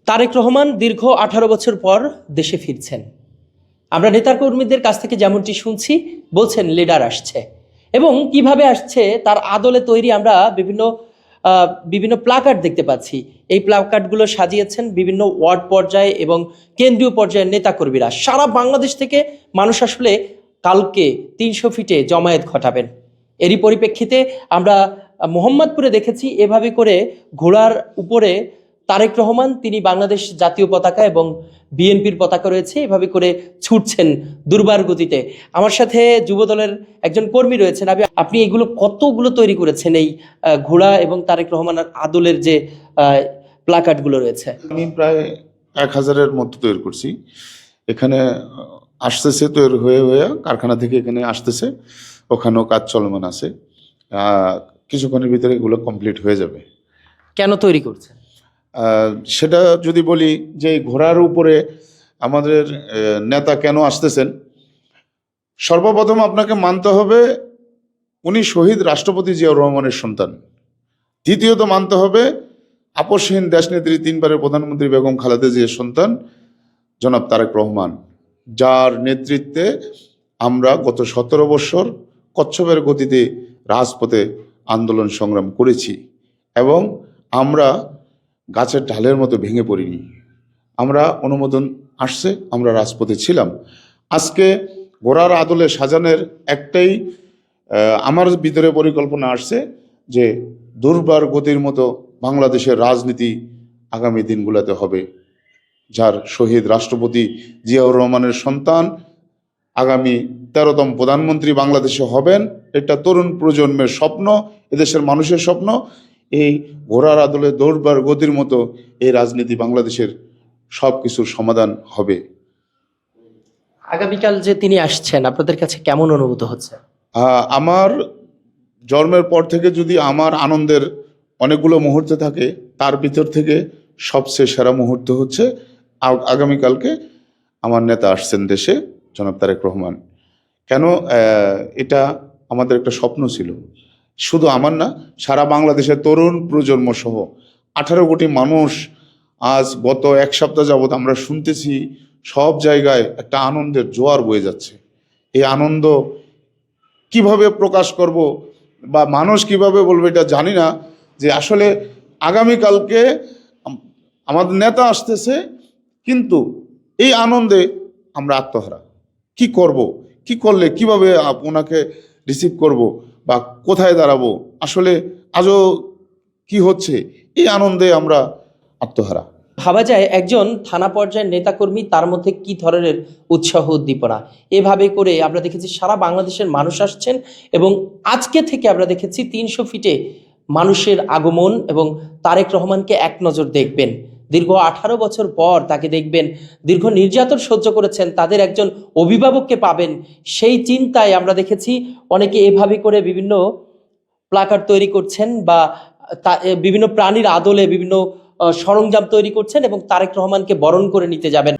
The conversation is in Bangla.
তারেক রহমান দীর্ঘ 18 বছর পর দেশে ফিরছেন। আমরা নেতাকর্মীদের কাছ থেকে যেমনটি শুনছি, বলছেন লিডার আসছে এবং কিভাবে আসছে তার আদলে তৈরি আমরা বিভিন্ন প্লাকার্ড দেখতে পাচ্ছি। এই প্লাকার্ডগুলো সাজিয়েছেন বিভিন্ন ওয়ার্ড পর্যায়ে এবং কেন্দ্রীয় পর্যায়ের নেতাকর্মীরা। সারা বাংলাদেশ থেকে মানুষ আসলে কালকে 300 ফিটে জমায়েত ঘটাবেন। এরই পরিপ্রেক্ষিতে আমরা মোহাম্মদপুরে দেখেছি এভাবে করে ঘোড়ার উপরে তারেক রহমান, তিনি বাংলাদেশ জাতীয় পতাকা এবং বিএনপির পতাকা রয়েছে, এভাবে করে ছুটছেন দুর্বার গতিতে। আমার সাথে যুবদলের একজন কর্মী রয়েছেন। আপনি এগুলো কতগুলো তৈরি করেছেন, এই ঘোড়া এবং তারেক রহমানের আদলের যে প্লাকার্ডগুলো রয়েছে? আমি প্রায় 1000-এর মতো তৈরি করছি। এখানে আসতেছে, তৈরি হয়ে হয়ে কারখানা থেকে এখানে আসতেছে, ওখানেও কাজ চলমান আছে। কিছুক্ষণের ভিতরে এগুলো কমপ্লিট হয়ে যাবে। কেন তৈরি করছেন সেটা যদি বলি যে ঘোড়ার উপরে আমাদের নেতা কেন আসতেছেন, সর্বপ্রথম আপনাকে মানতে হবে উনি শহীদ রাষ্ট্রপতি জিয়াউর রহমানের সন্তান। দ্বিতীয়ত মানতে হবে আপসহীন দেশনেত্রী, 3বারের প্রধানমন্ত্রী বেগম খালেদা জিয়ার সন্তান জনাব তারেক রহমান, যার নেতৃত্বে আমরা গত 17 বছর কচ্ছপের গতিতে রাজপথে আন্দোলন সংগ্রাম করেছি এবং আমরা গাছের ঢালের মতো ভেঙে পড়িনি। আমরা অনুমোদন আসছে, আমরা রাজপথে ছিলাম। আজকে ঘোড়ার আদলে সাজানোর একটাই আমার ভিতরে পরিকল্পনা আসছে যে দুর্বার গতির মতো বাংলাদেশের রাজনীতি আগামী দিনগুলোতে হবে। যার শহীদ রাষ্ট্রপতি জিয়াউর রহমানের সন্তান আগামী 13তম প্রধানমন্ত্রী বাংলাদেশে হবেন, এটা তরুণ প্রজন্মের স্বপ্ন, এদেশের মানুষের স্বপ্ন। এই ঘোড়ার আদলে দৌড়বার গতির মতো এই রাজনীতি বাংলাদেশের সব কিছুর সমাধান হবে। আগামীকাল যে তিনি আসছেন, আপনাদের কাছে কেমন অনুভূত হচ্ছে? আমার জন্মের পর থেকে যদি আমার আনন্দের অনেকগুলো মুহূর্ত থাকে, তার ভিতর থেকে সবচেয়ে সেরা মুহূর্ত হচ্ছে আগামীকালকে আমার নেতা আসছেন দেশে, জনাব তারেক রহমান। কেন এটা আমাদের একটা স্বপ্ন ছিল, শুধু আমার না, সারা বাংলাদেশের তরুণ প্রজন্ম সহ 18 কোটি মানুষ। আজ গত 1 সপ্তাহ যাবৎ আমরা শুনতেছি সব জায়গায় একটা আনন্দের জোয়ার বয়ে যাচ্ছে। এই আনন্দ কিভাবে প্রকাশ করব বা মানুষ কিভাবে বলবে এটা জানি না, যে আসলে আগামীকালকে আমাদের নেতা আসতেছে, কিন্তু এই আনন্দে আমরা আত্মহারা। কি করব, কি করলে কিভাবে ওনাকে রিসিভ করব বা কোথায় দাঁড়াবো, আসলে আজও কি হচ্ছে, এই আনন্দে আমরা আত্মহারা। ভাবা যায় একজন থানা পর্যায়ের নেতাকর্মী, তার মধ্যে কি ধরনের উৎসাহ উদ্দীপনা। এভাবে করে আমরা দেখেছি সারা বাংলাদেশের মানুষ আসছেন এবং আজকে থেকে আমরা দেখেছি 300 ফিটে মানুষের আগমন এবং তারেক রহমানকে এক নজর দেখবেন। দীর্ঘ 18 বছর পর তাকে দেখবেন। দীর্ঘ নির্যাতন সহ্য করেছেন, তাদের একজন অভিভাবককে পাবেন, সেই চিন্তায় আমরা দেখেছি অনেকে এভাবে করে বিভিন্ন প্লাকার্ড তৈরি করছেন বা বিভিন্ন প্রাণীর আদলে বিভিন্ন সরঞ্জাম তৈরি করছেন এবং তারেক রহমানকে বরণ করে নিতে যাবেন।